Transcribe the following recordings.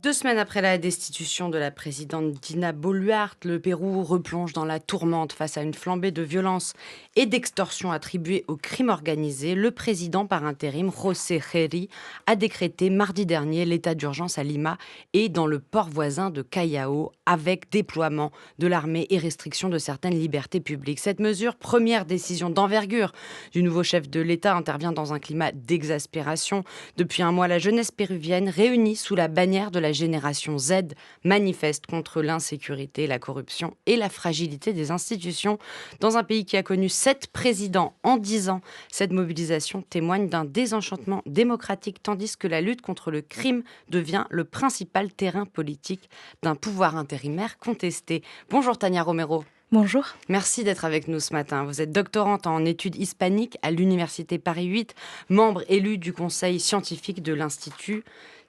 2 semaines après la destitution de la présidente Dina Boluarte, le Pérou replonge dans la tourmente face à une flambée de violence et d'extorsion attribuée au crime organisé. Le président par intérim, José Herri, a décrété mardi dernier l'état d'urgence à Lima et dans le port voisin de Callao, avec déploiement de l'armée et restriction de certaines libertés publiques. Cette mesure, première décision d'envergure du nouveau chef de l'État, intervient dans un climat d'exaspération. Depuis un mois, la jeunesse péruvienne, réunie sous la bannière de la génération Z, manifeste contre l'insécurité, la corruption et la fragilité des institutions. Dans un pays qui a connu 7 présidents en 10 ans, cette mobilisation témoigne d'un désenchantement démocratique, tandis que la lutte contre le crime devient le principal terrain politique d'un pouvoir intérimaire contesté. Bonjour Tania Romero. Bonjour. Merci d'être avec nous ce matin. Vous êtes doctorante en études hispaniques à l'Université Paris 8, membre élu du conseil scientifique de l'Institut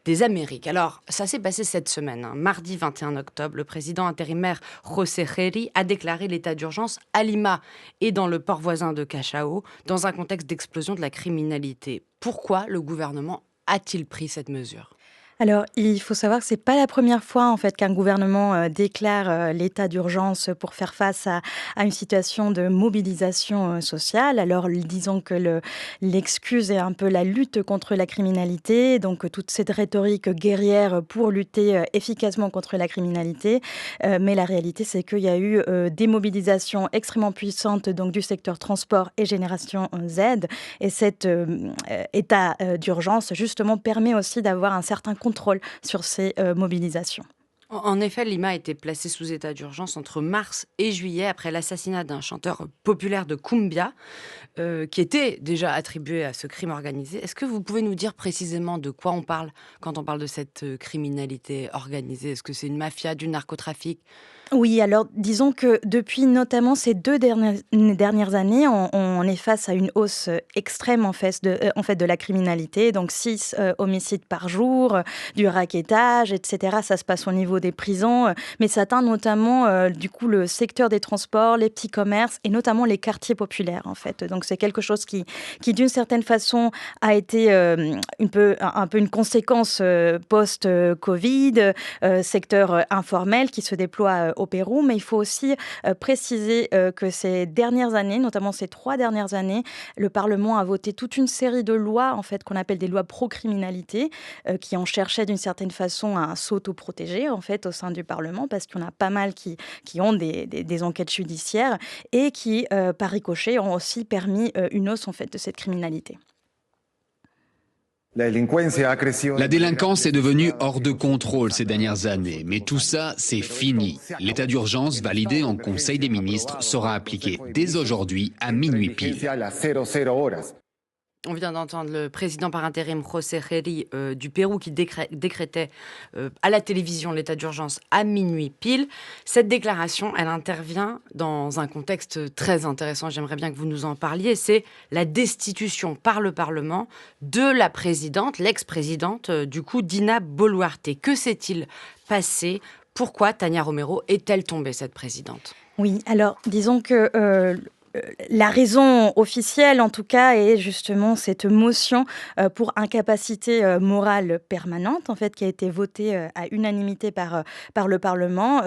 des Amériques. Alors, ça s'est passé cette semaine. Mardi 21 octobre, le président intérimaire José Herri a déclaré l'état d'urgence à Lima et dans le port voisin de Callao, dans un contexte d'explosion de la criminalité. Pourquoi le gouvernement a-t-il pris cette mesure ? Alors, il faut savoir que c'est pas la première fois en fait qu'un gouvernement déclare l'état d'urgence pour faire face à une situation de mobilisation sociale. Alors, disons que l'excuse est un peu la lutte contre la criminalité, donc toute cette rhétorique guerrière pour lutter efficacement contre la criminalité. Mais la réalité, c'est qu'il y a eu des mobilisations extrêmement puissantes donc du secteur transport et génération Z. Et cet état d'urgence, justement, permet aussi d'avoir un certain contrôle sur ces mobilisations. En effet, Lima a été placé sous état d'urgence entre mars et juillet après l'assassinat d'un chanteur populaire de cumbia qui était déjà attribué à ce crime organisé. Est-ce que vous pouvez nous dire précisément de quoi on parle quand on parle de cette criminalité organisée ? Est-ce que c'est une mafia, du narcotrafic ? Oui, alors disons que depuis notamment ces 2 dernières années, on est face à une hausse extrême en fait de la criminalité. Donc 6 homicides par jour, du rackettage, et cetera. Ça se passe au niveau des prisons, mais ça atteint notamment du coup le secteur des transports, les petits commerces et notamment les quartiers populaires en fait. Donc c'est quelque chose qui d'une certaine façon a été un peu une conséquence post-Covid, secteur informel qui se déploie au Pérou, mais il faut aussi préciser que ces dernières années, notamment ces 3 dernières années, le Parlement a voté toute une série de lois en fait qu'on appelle des lois pro-criminalité, qui en cherchaient d'une certaine façon à s'auto-protéger en fait au sein du Parlement, parce qu'il y en a pas mal qui ont des enquêtes judiciaires et qui, par ricochet, ont aussi permis une hausse en fait de cette criminalité. La délinquance est devenue hors de contrôle ces dernières années, mais tout ça, c'est fini. L'état d'urgence validé en Conseil des ministres sera appliqué dès aujourd'hui à minuit pile. On vient d'entendre le président par intérim José Herri du Pérou qui décrétait à la télévision l'état d'urgence à minuit pile. Cette déclaration, elle intervient dans un contexte très intéressant. J'aimerais bien que vous nous en parliez. C'est la destitution par le Parlement de la présidente, l'ex-présidente du coup, Dina Boluarte. Que s'est-il passé ? Pourquoi Tania Romero est-elle tombée, cette présidente ? Oui, alors disons que la raison officielle, en tout cas, est justement cette motion pour incapacité morale permanente, en fait, qui a été votée à unanimité par le Parlement,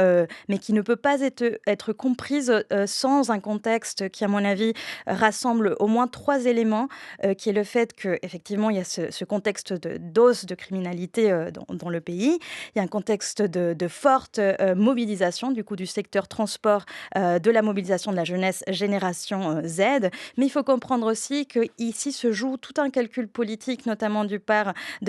mais qui ne peut pas être comprise sans un contexte qui, à mon avis, rassemble au moins 3 éléments, qui est le fait qu'effectivement, il y a ce contexte de dose de criminalité dans le pays. Il y a un contexte de forte mobilisation, du coup, du secteur transport, de la mobilisation de la jeunesse génération Z. Mais il faut comprendre aussi qu'ici se joue tout un calcul politique, notamment de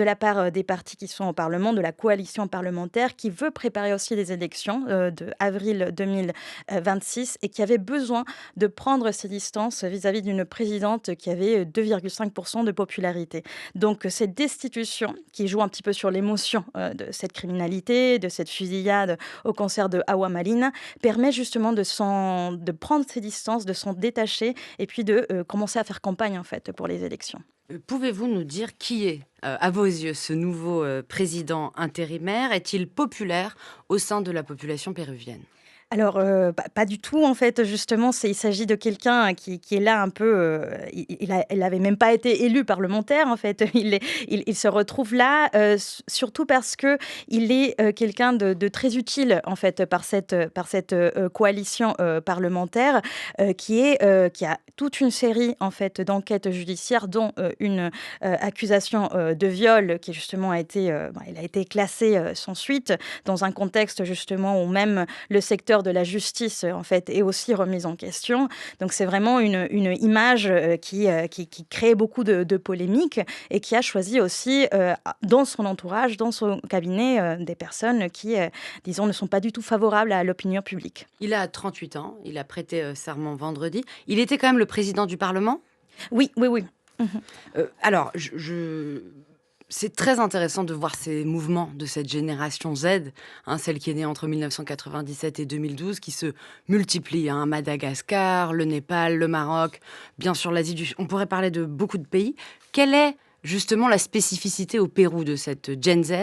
la part des partis qui sont au Parlement, de la coalition parlementaire, qui veut préparer aussi les élections de avril 2026 et qui avait besoin de prendre ses distances vis-à-vis d'une présidente qui avait 2,5% de popularité. Donc cette destitution qui joue un petit peu sur l'émotion de cette criminalité, de cette fusillade au concert de Agua Marina, permet justement de prendre ses distances, de s'en détacher et puis de commencer à faire campagne en fait pour les élections. Pouvez-vous nous dire qui est, à vos yeux, ce nouveau président intérimaire ? Est-il populaire au sein de la population péruvienne ? Alors, pas du tout en fait, justement, il s'agit de quelqu'un qui est là un peu, il avait même pas été élu parlementaire en fait. Il se retrouve là, surtout parce qu'il est, quelqu'un de très utile en fait par cette coalition, parlementaire, qui a toute une série en fait d'enquêtes judiciaires dont, une, accusation, de viol qui justement elle a été classée, sans suite dans un contexte justement où même le secteur de la justice, en fait, est aussi remise en question. Donc c'est vraiment une image, qui crée beaucoup de polémiques et qui a choisi aussi, dans son entourage, dans son cabinet, des personnes qui, disons, ne sont pas du tout favorables à l'opinion publique. Il a 38 ans, il a prêté serment vendredi. Il était quand même le président du Parlement. Oui, oui, oui. Mmh. Alors, c'est très intéressant de voir ces mouvements de cette génération Z, hein, celle qui est née entre 1997 et 2012, qui se multiplient. Hein, Madagascar, le Népal, le Maroc, bien sûr l'Asie du Sud. On pourrait parler de beaucoup de pays. Quelle est justement la spécificité au Pérou de cette Gen Z?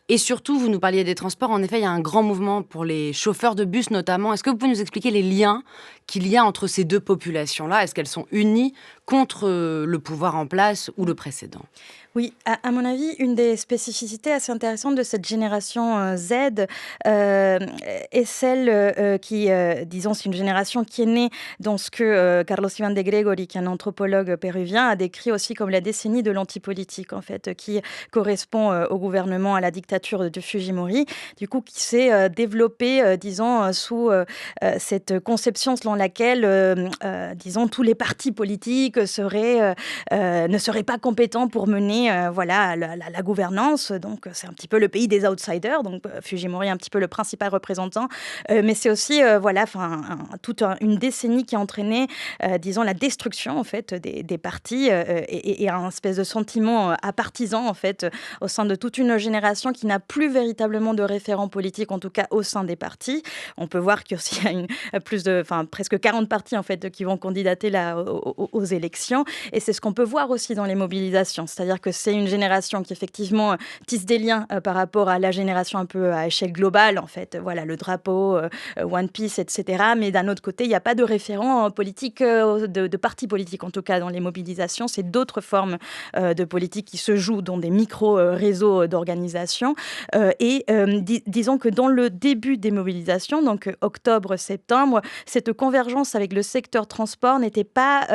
Et surtout, vous nous parliez des transports. En effet, il y a un grand mouvement pour les chauffeurs de bus notamment. Est-ce que vous pouvez nous expliquer les liens qu'il y a entre ces deux populations-là? Est-ce qu'elles sont unies contre le pouvoir en place ou le précédent? Oui, à mon avis, une des spécificités assez intéressantes de cette génération, Z, est celle, qui, disons, c'est une génération qui est née dans ce que, Carlos Iván de Gregori, qui est un anthropologue péruvien, a décrit aussi comme la décennie de l'antipolitique, en fait, qui correspond, au gouvernement, à la dictature de Fujimori. Du coup, qui s'est, développée, disons, sous, cette conception selon laquelle, disons, tous les partis politiques ne seraient pas compétents pour mener voilà, la gouvernance. Donc, c'est un petit peu le pays des outsiders. Donc, Fujimori est un petit peu le principal représentant. Mais c'est aussi, voilà, toute une décennie qui a entraîné, disons, la destruction, en fait, des partis et un espèce de sentiment apartisan, en fait, au sein de toute une génération qui n'a plus véritablement de référents politiques, en tout cas au sein des partis. On peut voir qu'il y a presque 40 partis, en fait, qui vont candidater là, aux élections. Et c'est ce qu'on peut voir aussi dans les mobilisations. C'est-à-dire que c'est une génération qui, effectivement, tisse des liens par rapport à la génération un peu à échelle globale, en fait. Voilà, le drapeau, One Piece, etc. Mais d'un autre côté, il n'y a pas de référent politique, de parti politique, en tout cas, dans les mobilisations. C'est d'autres formes de politique qui se jouent dans des micro-réseaux d'organisation. Disons que dans le début des mobilisations, donc octobre-septembre, cette convergence avec le secteur transport n'était pas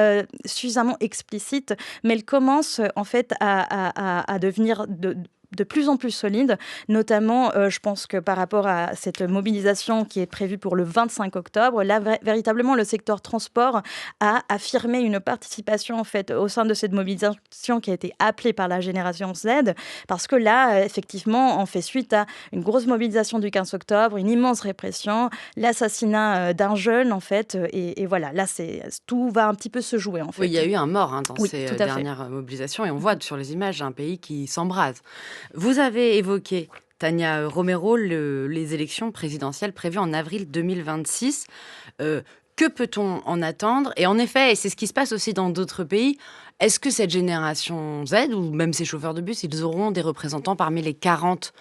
suffisamment explicite, mais elle commence en fait à devenir de plus en plus solide, notamment, je pense que par rapport à cette mobilisation qui est prévue pour le 25 octobre, là, véritablement, le secteur transport a affirmé une participation, en fait, au sein de cette mobilisation qui a été appelée par la génération Z, parce que là, effectivement, on fait suite à une grosse mobilisation du 15 octobre, une immense répression, l'assassinat d'un jeune, en fait, et voilà, là, tout va un petit peu se jouer, en fait. Oui, il y a eu un mort dans Oui, ces tout à fait. dernières mobilisations et on voit sur les images un pays qui s'embrase. Vous avez évoqué, Tania Romero, les élections présidentielles prévues en avril 2026. Que peut-on en attendre? Et en effet, et c'est ce qui se passe aussi dans d'autres pays, est-ce que cette génération Z, ou même ces chauffeurs de bus, ils auront des représentants parmi les 40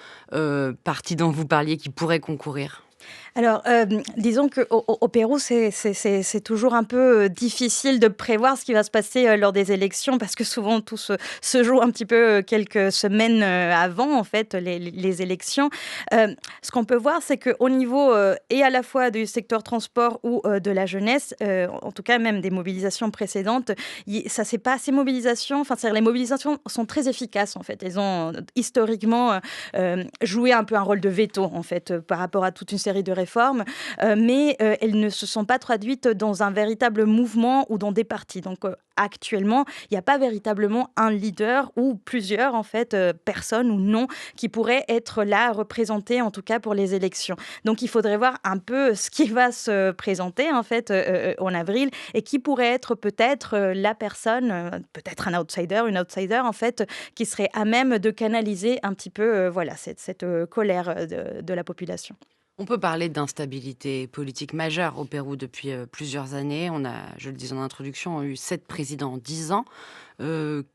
partis dont vous parliez qui pourraient concourir? Alors, disons qu'au Pérou, c'est toujours un peu, difficile de prévoir ce qui va se passer, lors des élections parce que souvent tout se joue un petit peu, quelques semaines, avant en fait les élections. Ce qu'on peut voir, c'est qu'au niveau, et à la fois du secteur transport ou, de la jeunesse, en tout cas même des mobilisations précédentes, ces mobilisations, enfin, c'est-à-dire les mobilisations sont très efficaces en fait. Elles ont historiquement, joué un peu un rôle de veto en fait, par rapport à toute une série de réformes, mais elles ne se sont pas traduites dans un véritable mouvement ou dans des partis. Donc actuellement, il n'y a pas véritablement un leader ou plusieurs en fait personnes ou noms qui pourraient être là représentés en tout cas pour les élections. Donc il faudrait voir un peu ce qui va se présenter en fait en avril et qui pourrait être peut-être la personne, peut-être un outsider, une outsider en fait, qui serait à même de canaliser un petit peu voilà cette colère de la population. On peut parler d'instabilité politique majeure au Pérou depuis plusieurs années. On a, je le disais en introduction, eu 7 présidents en 10 ans.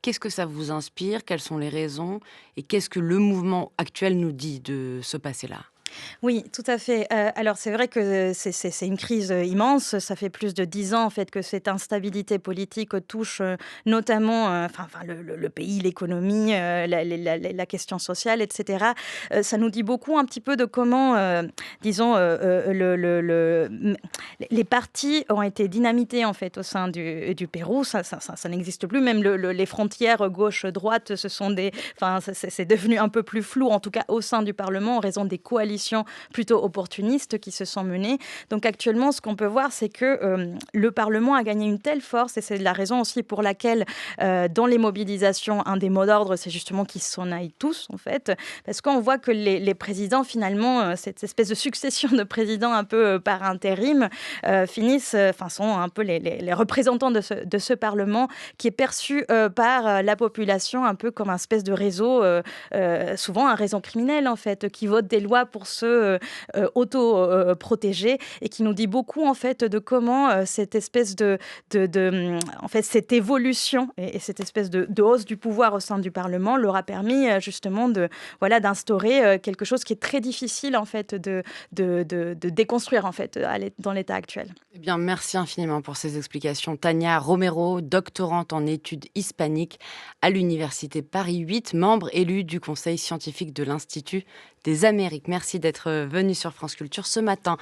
Qu'est-ce que ça vous inspire? Quelles sont les raisons? Et qu'est-ce que le mouvement actuel nous dit de ce passé-là? Oui, tout à fait. Alors c'est vrai que c'est une crise immense. Ça fait plus de 10 ans en fait que cette instabilité politique touche notamment le pays, l'économie, la question sociale, etc. Ça nous dit beaucoup un petit peu de comment, disons, les partis ont été dynamités en fait au sein du Pérou. Ça n'existe plus. Même les frontières gauche-droite, c'est devenu un peu plus flou, en tout cas au sein du Parlement, en raison des coalitions plutôt opportunistes qui se sont menées. Donc actuellement, ce qu'on peut voir, c'est que le Parlement a gagné une telle force, et c'est la raison aussi pour laquelle, dans les mobilisations, un des mots d'ordre, c'est justement qu'ils s'en aillent tous, en fait, parce qu'on voit que les présidents, finalement, cette espèce de succession de présidents un peu par intérim, sont un peu les représentants de ce Parlement qui est perçu par la population un peu comme un espèce de réseau, souvent un réseau criminel, en fait, qui vote des lois pour se auto-protéger, et qui nous dit beaucoup, en fait, de comment cette espèce en fait, cette évolution et cette espèce de hausse du pouvoir au sein du Parlement leur a permis justement d'instaurer quelque chose qui est très difficile, en fait, de déconstruire, en fait, dans l'état actuel. Eh bien, merci infiniment pour ces explications. Tania Romero, doctorante en études hispaniques à l'Université Paris 8, membre élu du Conseil scientifique de l'Institut des Amériques. Merci d'être venue sur France Culture ce matin.